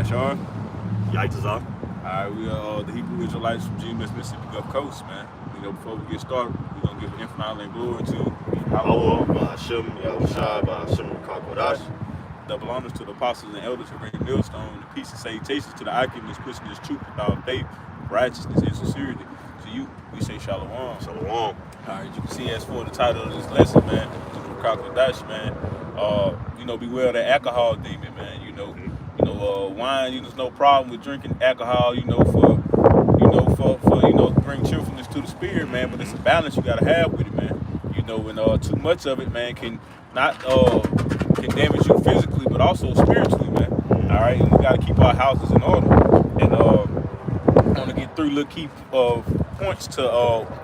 Sean. Yaitazar. Alright, we are the Hebrew Israelites from GMS Mississippi Gulf Coast, man. Before we get started, we're gonna give infinite honor and glory to Allah, Ba'ashem, Yahushua, Ba'ashem, Kakodash. double honors to the apostles and elders who reign millstone, and peace and salutations to the Alchemists pushing this truth without faith, righteousness, and sincerity. To you, we say Shalom. Shalom. Alright, you can see as for the title of this lesson, man, to the Kakodash, man. Beware of the alcohol demon, man. Wine, there's no problem with drinking alcohol, for bring cheerfulness to the spirit, man. But it's a balance you gotta have with it, man. And too much of it, man, can not can damage you physically, but also spiritually, man. All right, and we gotta keep our houses in order. And I want to get three little key points to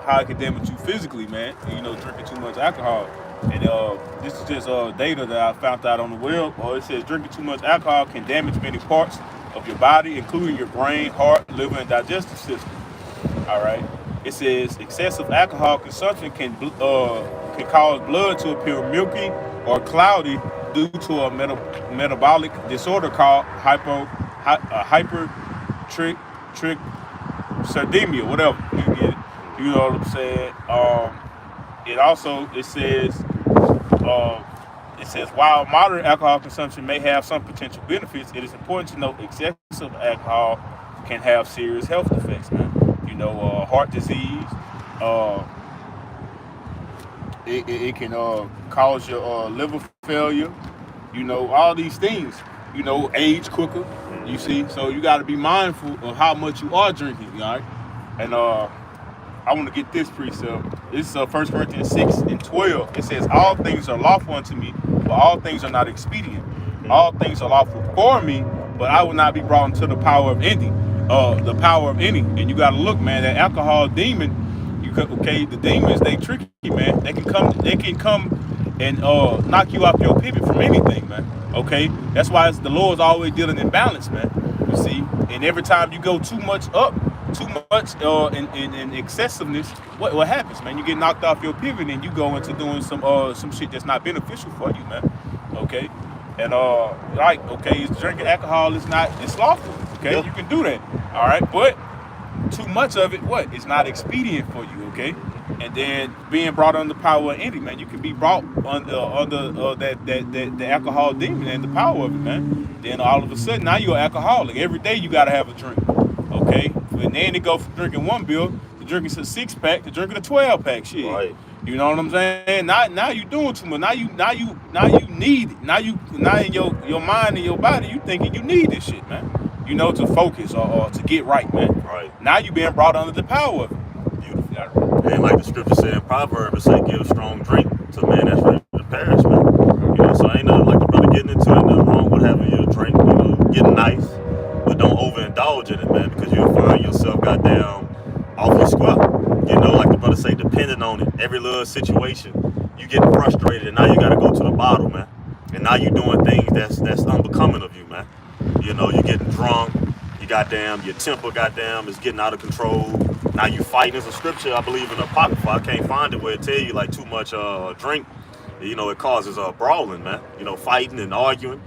how it can damage you physically, man. Drinking too much alcohol. And this is just data that I found out on the web. It says drinking too much alcohol can damage many parts of your body, including your brain, heart, liver, and digestive system. All right. It says excessive alcohol consumption can cause blood to appear milky or cloudy due to a metabolic disorder called hypertriglyceridemia, whatever. You get it. You know what I'm saying? It says while moderate alcohol consumption may have some potential benefits, it is important to note excessive alcohol can have serious health effects, man. Heart disease. It can cause your liver failure. All these things. Age quicker. You see, so you got to be mindful of how much you are drinking, all right? And I want to get this precept. This is 1 Corinthians 6:12. It says, all things are lawful unto me, but all things are not expedient. All things are lawful for me, but I will not be brought into the power of any. And you got to look, man, that alcohol demon, the demons, they tricky, man. They can come and knock you off your pivot from anything, man. Okay? That's why the Lord's always dealing in balance, man. You see? And every time you go too much in excessiveness, what happens, man? You get knocked off your pivot and you go into doing some shit that's not beneficial for you, man. Okay? And drinking alcohol it's lawful. Okay, yeah. You can do that. All right, but too much of it, it's not expedient for you. Okay, and then being brought under the power of any, man, you can be brought under the alcohol demon and the power of it, man. Then all of a sudden, now you're an alcoholic. Every day you gotta have a drink. Okay, and then it go from drinking one beer to drinking a 6-pack to drinking a 12-pack. Shit. Right. You know what I'm saying? Now you doing too much. Now you need it. Now in your mind and your body, you thinking you need this shit, man. To focus or to get right, man. Right. Now you being brought under the power of it. Beautiful. And like the scripture said in Proverbs, it say give a strong drink to a man that's ready to perish, man. So ain't nothing like the brother getting into it, nothing wrong with having your drink, getting nice, but don't overindulge in it, man, because you'll find yourself goddamn off your square. Like the brother say, depending on it, every little situation, you getting frustrated, and now you gotta go to the bottle, man. And now you doing things that's unbecoming of you, man. You're getting drunk, your temper is getting out of control. Now you fighting. There's a scripture, I believe, in the Apocrypha, I can't find it, where it tell you like too much drink, it causes brawling, man. Fighting and arguing.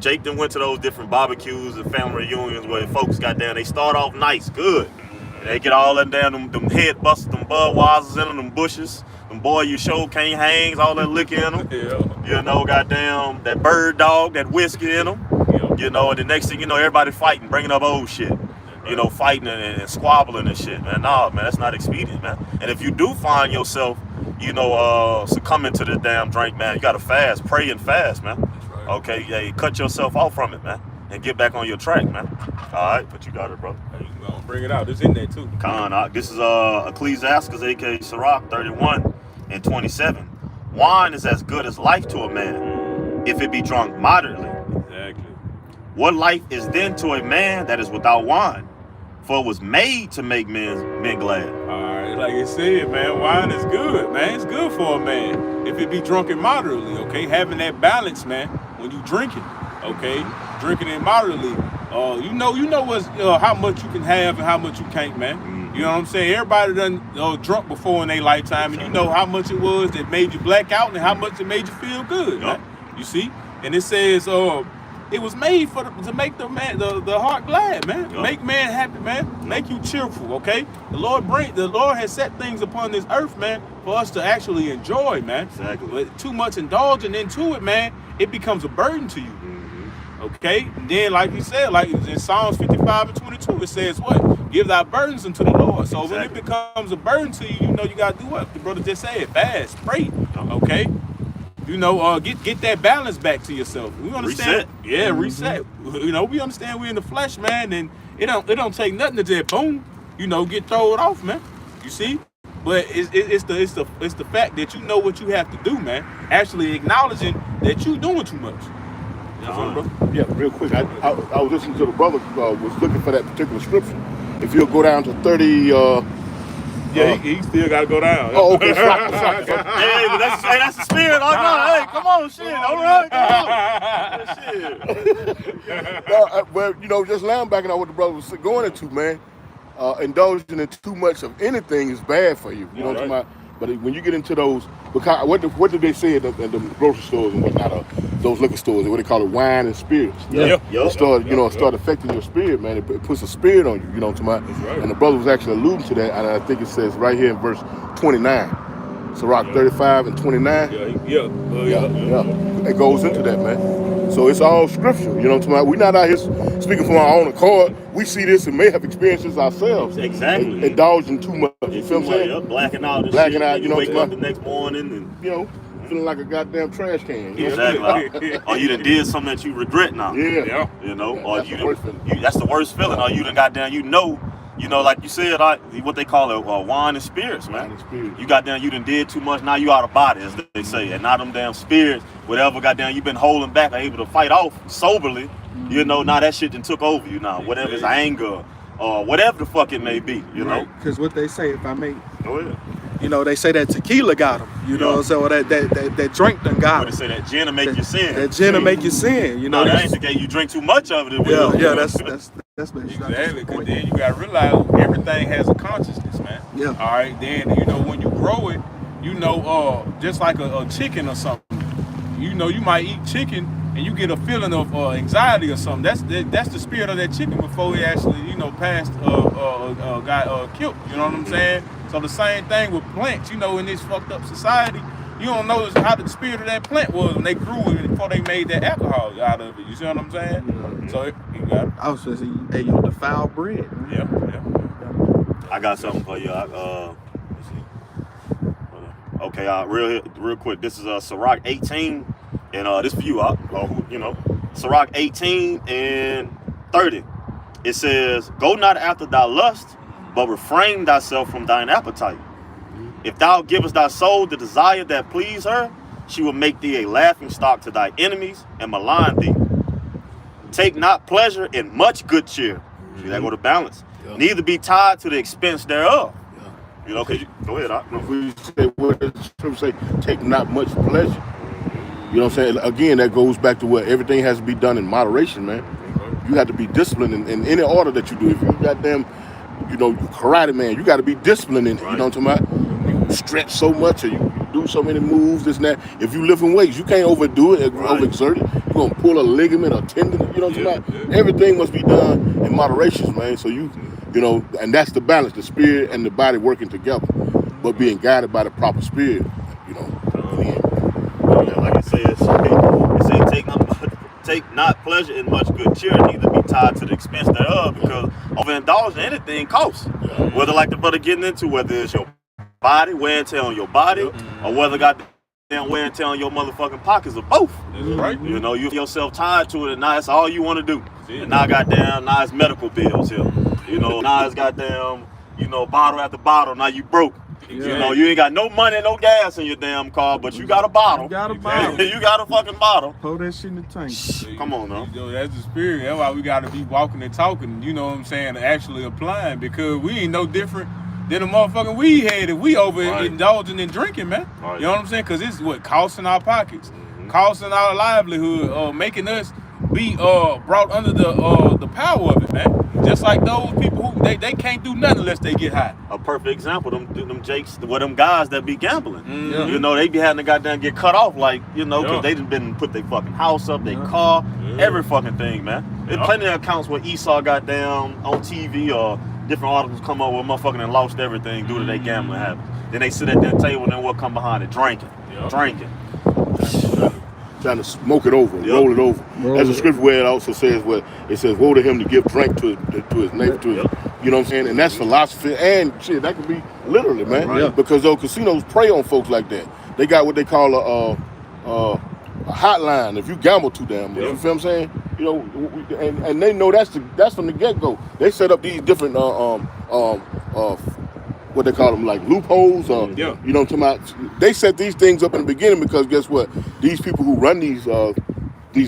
Jake then went to those different barbecues and family reunions where folks they start off nice, good. And they get all them head busters, them Budweisers in them bushes. Them boy you show can't hangs, all that liquor in them. Yeah. That bird dog, that whiskey in them. And the next thing you know, everybody fighting, bringing up old shit. Fighting and squabbling and shit, man. Nah, man, that's not expedient, man. And if you do find yourself, succumbing to the damn drink, man, you gotta fast, pray and fast, man. Right. Okay, yeah, cut yourself off from it, man, and get back on your track, man. All right, but you got it, bro. Hey, you gonna bring it out. It's in there too. This is Ecclesiastes, aka Sirach 31:27. Wine is as good as life to a man, if it be drunk moderately. Exactly. What life is then to a man that is without wine? For it was made to make men glad. All right, like it said, man, wine is good, man. It's good for a man if it be drunken moderately, okay? Having that balance, man, when you drink it, okay? Drinking it moderately. You know what's how much you can have and how much you can't, man. Mm-hmm. You know what I'm saying? Everybody done drunk before in their lifetime, and you know how much it was that made you black out and how much it made you feel good, man. You see? And it says, It was made to make the heart glad, man. Yeah. Make man happy, man. Make you cheerful, okay? The Lord has set things upon this earth, man, for us to actually enjoy, man. Exactly. But too much indulging into it, man, it becomes a burden to you. Okay? And then, like you said, like in Psalms 55 and 22, it says what? Give thy burdens unto the Lord. So when it becomes a burden to you, you know you got to do what the brother just said. Fast, pray, okay? You know, get that balance back to yourself. We understand. Reset. Yeah, reset. You know, we understand we're in the flesh, man, and it don't take nothing to just boom, you know, get thrown off, man. You see? But it's the fact that you know what you have to do, man. Actually acknowledging that you doing too much. Yeah, real quick. I was listening to the brother was looking for that particular scripture. If you'll go down to 30. Yeah, he still got to go down. Oh, okay. Sorry. Hey, but that's the spirit. Oh, no, hey, come on, shit. All right, come on. Shit. Well, you know, just lambacking on what the brother was going into, man. Indulging in too much of anything is bad for you. You know what I'm talking about? But when you get into those, because what did they say at the grocery stores and whatnot, those liquor stores, what they call it, wine and spirits. Start affecting your spirit, man. It puts a spirit on you. You know what I'm talking about? Right. And the brother was actually alluding to that, and I think it says right here in verse 29. Sirach 35 and 29. It goes into that, man. So it's all scripture, you know what I'm talking about? We're not out here speaking from our own accord. We see this and may have experienced this ourselves. Exactly. Indulging too much. You feel what I'm saying? Blacking out. Blacking out, you know what I'm wake up saying? the next morning and You know, feeling like a goddamn trash can. You know? exactly. Or you done did something that you regret now. Yeah. You know, Yeah, or that's you the worst feeling. that's the worst feeling. Or you done got down, you know, like you said, what they call it, wine and spirits, man. Wine and spirits. You got down, you done did too much, now you out of body, as they say. And now them damn spirits, whatever got down, you been holding back, are able to fight off soberly. You know, now that shit done took over you now. Whatever it's anger, or whatever the fuck it may be, you know. Because what they say, if I may, Go ahead. you know, they say that tequila got them. You know, so that drink done got What they them. say, that gin will make you sin. That gin will make you sin. You know, No, that ain't the case. You drink too much of it. It yeah, will. yeah, that's basically Exactly, because then you got to realize everything has a consciousness, man. Yeah. All right, then, you know, when you grow it, you know, just like a chicken or something, you know, you might eat chicken and you get a feeling of anxiety or something. That's the spirit of that chicken before he actually, you know, passed, got killed. You know what I'm saying? So the same thing with plants, you know, in this fucked up society. You don't know how the spirit of that plant was when they grew it before they made that alcohol out of it. You see what I'm saying? Mm-hmm. So you got it. I was just saying, hey, yo, defile bread. Yeah. I got something for you. Let's see. Okay, real quick. This is Sirach 18, and this for you, you know, Sirach 18 and 30. It says, "Go not after thy lust, but refrain thyself from thine appetite. If thou givest thy soul the desire that please her, she will make thee a laughing stock to thy enemies and malign thee. Take not pleasure in much good cheer." See, that go to balance. Yeah. Neither be tied to the expense thereof. You know, go ahead. If we say, what does the scripture say? Take not much pleasure. You know what I'm saying? Again, that goes back to what everything has to be done in moderation, man. You have to be disciplined in any order that you do. If you goddamn, you know, karate man, you got to be disciplined in it. You know what I'm talking about? You stretch so much or you do so many moves, this and that. If you lifting weights, you can't overdo it, overexert it. You're going to pull a ligament or tendon, you know what I'm talking about? Everything must be done in moderation, man. So you know, and that's the balance, the spirit and the body working together, but being guided by the proper spirit, you know. Like it says, take not pleasure in much good cheer, neither be tied to the expense thereof, because overindulging anything costs. Whether, like the brother getting into, whether it's your body, wear and tear on your body, or whether goddamn wear and tear on your motherfucking pockets, or both. That's right. You know, you feel yourself tied to it, and now that's all you want to do. And now now it's medical bills here. You know, now it's goddamn, you know, bottle after bottle. Now you broke. You know, you ain't got no money, no gas in your damn car, but you got a bottle. You got a bottle. You got a fucking bottle. Pour that shit in the tank. Come on now. You know, that's the spirit. That's why we got to be walking and talking, you know what I'm saying, actually applying, because we ain't no different than a motherfucking weed head if we overindulging in drinking, man. You know what I'm saying? Because it's what costing our pockets, costing our livelihood, making us be brought under the power of it, man. Just like those people who they can't do nothing unless they get high. A perfect example, them Jakes, them guys that be gambling. Mhm. You know, they be having to goddamn get cut off, like, you know, because Yeah. they done been put their fucking house up, their car, every fucking thing, man. There's Yeah. plenty of accounts where Esau got down on TV or different articles come up where motherfucking and lost everything due to their gambling habits. Then they sit at that table and then what come behind it? Drinking. Yeah. Drinking. Trying to smoke it over, Yep. roll it over. Roll As a it. scripture where it also says, where it says, "Woe to him to give drink to his neighbor, to his," Yep. you know what I'm saying? And that's philosophy, and shit, that could be literally, man. Right. Yeah. Because those casinos prey on folks like that. They got what they call a hotline. If you gamble too damn much, Yep. you feel what I'm saying? You know, and they know that's from the get go. They set up these different what they call them, like loopholes, or Yeah. you know what I'm talking about. They set these things up in the beginning because guess what? These people who run these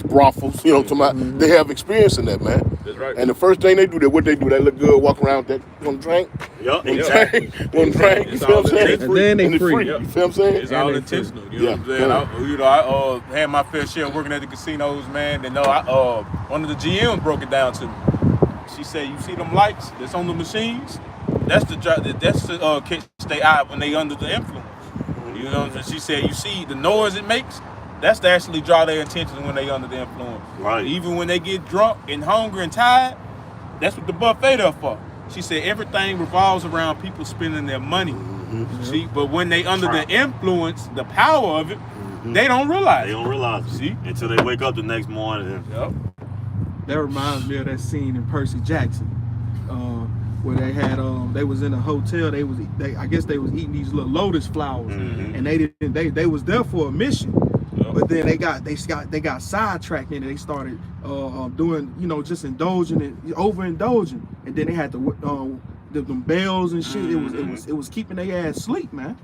brothels, you know what I'm talking about, they have experience in that, man. That's right. And the first thing they do, that what they do, they look good, walk around with that one drink, Yup, one exactly. drink, one drink. You It's feel all what I'm saying? intentional. And then they it's free. You feel what I'm saying? It's all they intentional. You know what I'm saying? Yeah. I had my fair share working at the casinos, man. And one of the GMs broke it down to me. She said, "You see them lights that's on the machines? That's to catch their eye when they under the influence. You know what I'm saying?" She said, "You see the noise it makes? That's to actually draw their attention when they under the influence. Right. Even when they get drunk and hungry and tired, that's what the buffet there for." She said everything revolves around people spending their money. See, but when they under the influence, the power of it, they don't realize. They don't realize it. See? Until they wake up the next morning and Yep. That reminds me of that scene in Percy Jackson, where they had they was in a hotel. I guess they was eating these little lotus flowers, and they was there for a mission, but then they got sidetracked and they started doing, you know, just indulging and overindulging, and then they had to them bells and shit. It was keeping their ass asleep, man.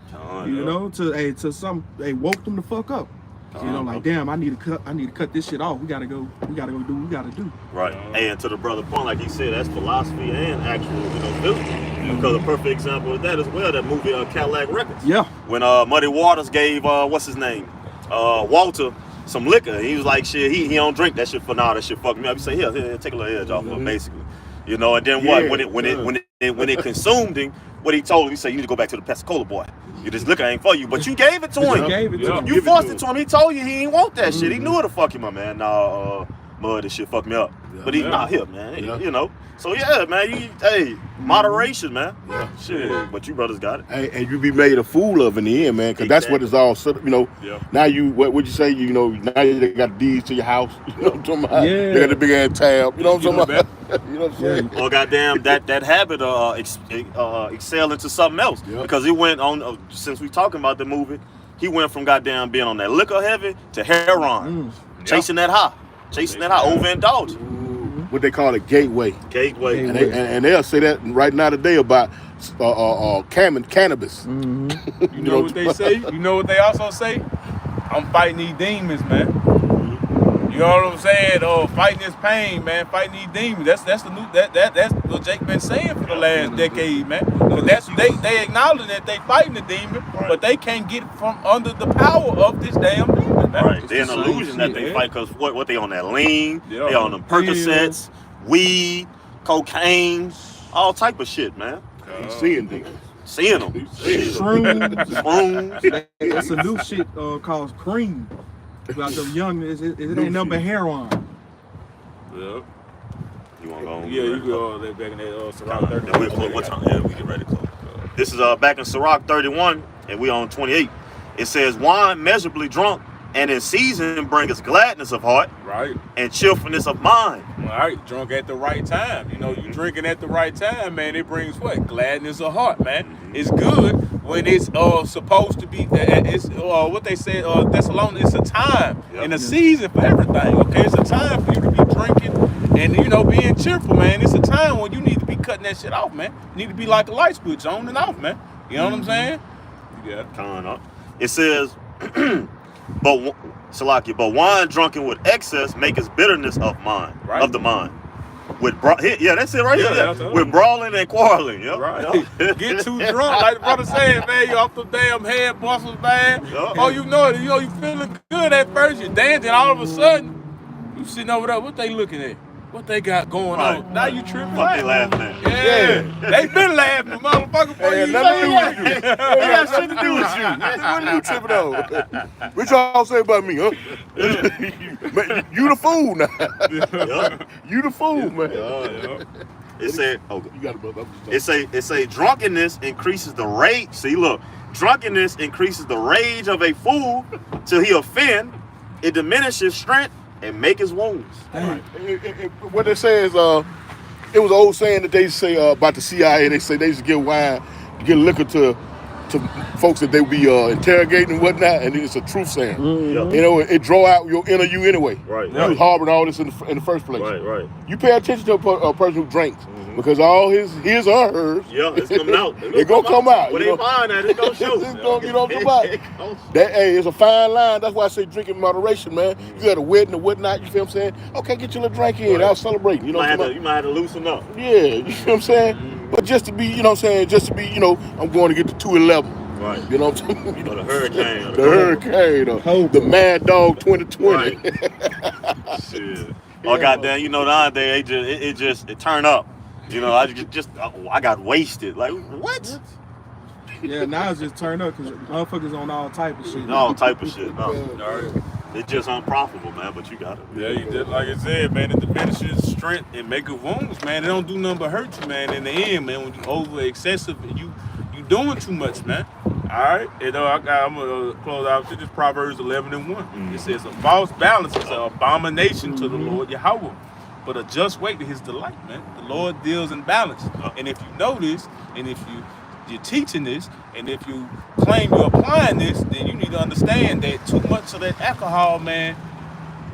You know, they woke them the fuck up. You know, like, damn, I need to cut this shit off. We gotta go do what we gotta do. right. And to the brother point, like he said, that's philosophy and actual, you know, physical. Because a perfect example of that as well, that movie Cadillac Records. Yeah. When Muddy Waters gave what's his name, Walter, some liquor, he was like, shit, he don't drink that shit for now. That shit fucked me up. He said, here, take a little edge off of it, basically. You know, and then what? When it consumed him, what he told him, he said, you need to go back to the Pensacola boy. This liquor ain't for you, but you gave it to him. You gave it to him. You forced it to him. He told you he ain't want that shit. He knew it to fuck you, my man. Nah, Mud, this shit fucked me up. But he not here, man. Yeah. You know. So yeah, man. Moderation, man. Yeah. Shit. But you brothers got it. And you be made a fool of in the end, man, because that's what it's all set up, you know. Yeah. Now what would you say, you know, now they got deeds to your house, you know what I'm talking about? Yeah. They got the big ass tab, you know what I'm talking You about? You know what I'm saying? Or goddamn that habit excel into something else. Yeah. Because he went on, since we talking about the movie, he went from goddamn being on that liquor heavy to heroin. Chasing that high. Overindulging. What they call a gateway. Gateway. And they'll say that right now today about cannabis. You know what they say? You know what they also say? I'm fighting these demons, man. You know what I'm saying? Fighting this pain, man. Fighting these demons. That's the new that's what Jake been saying for the last decade, man. But they acknowledge that they fighting the demon, but they can't get from under the power of this damn demon, man. Right, they're an It's the illusion same that shit, they man. fight because what they on that lean, Yeah. they on them Percocets, weed, cocaine, all type of shit, man. Seeing things. Seeing them. Shrooms. It's a new shit called cream. About them young, it ain't nothing but heroin. Yeah. You want to go? Yeah, you go back in that Ciroc 30. Then we close. What time? Yeah, we get ready to close. This is back in Ciroc 31, and we on 28. It says, wine measurably drunk and in season bringeth gladness of heart Right. and cheerfulness of mind. All right, drunk at the right time. You know, you drinking at the right time, man. It brings what? Gladness of heart, man. It's good when it's supposed to be. It's what they say. Thessalonians. It's a time and a season for everything. Okay, it's a time for you to be drinking and being cheerful, man. It's a time when you need to be cutting that shit off, man. You need to be like a light switch on and off, man. You know what I'm saying? Yeah. Coming up. It says, but wine drunken with excess maketh bitterness of mind, Right. of the mind. That's it right Yeah, here. that's all. With brawling and quarreling. Yep. Right. Yep. Get too drunk, like the brother said, man. You off the damn head bustles, man. Yeah. Oh, you know it. You feeling good at first. You're dancing, all of a sudden, You sitting over there, what they looking at? What they got going Right. on? Now you tripping. What they laughing at? Yeah. They been laughing, motherfucker, for Hey, you. nothing to do say with you. that. It got shit to do with you. What are you tripping on? What y'all say about me, huh? Man, you the fool now. Yup. You the fool, man. It said, oh, You got it, brother. I'm just it say drunkenness increases the rage. See, look, drunkenness increases the rage of a fool till he offend. It diminishes strength and make his wounds. what they say is, it was an old saying that they say about the CIA. They say they used to give wine, give liquor to folks that they would be interrogating and whatnot, and it's a truth saying. Yup. You know, it draw out your inner you anyway. Right, You was harboring all this in the first place. Right. You pay attention to a person who drinks because all his or hers, Yeah, it's coming out. It gonna come out. When you they know? find that, it's gonna show. It's gonna, you know what I'm talking about? That, hey, it's a fine line. That's why I say drink in moderation, man. You got a wedding or whatnot, you feel what I'm saying? Okay, get your little drink in. Right. I'll celebrate. You know what I'm talking You might have to loosen up. about? Yeah, you feel what I'm saying? But just to be, you know what I'm saying? Just to be, you know, I'm going to get to 211. Right. You know what I'm saying? Or the hurricane. Or The hurricane, or the Mad Dog 2020. Right. Shit. Oh goddamn! You know nowadays it just turned up. You know, I got wasted. Like what? Yeah, now it's just turned up because motherfuckers on all type of shit. All type of shit. No. Alright. It's just unprofitable, man. But you got it. Yeah, you did like I said, man. It diminishes strength and make it wounds, man. It don't do nothing but hurt you, man. In the end, man, when you over excessive and you doing too much, man. All right, I'm gonna close out to this Proverbs 11:1. It says, "A false balance is an abomination to the Lord Yahweh, but a just weight to His delight." Man, the Lord deals in balance, and if you know this, and if you're teaching this, and if you claim you're applying this, then you need to understand that too much of that alcohol, man,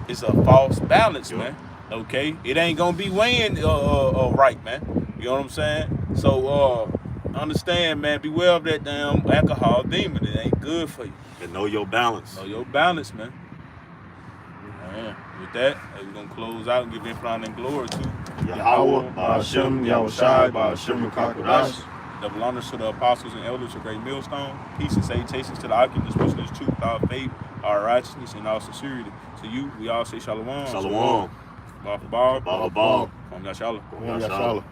is a false balance, man. Okay, it ain't gonna be weighing right, man. You know what I'm saying? So understand, man. Beware of that damn alcohol demon. It ain't good for you. And know your balance. Know your balance, man. With that, we're gonna close out and give Inflon and glory to Yahweh, Ba'ashem, Yahushai, Ba'ashem, Kakodash. double honors to the apostles and elders of Great Millstone. Peace and salutations to the occupants, which is truth, our faith, our righteousness, and our sincerity. To you, we all say shalom. Shalom. Bar for bar. Bar for bar. Kwam Yashala. Yashala.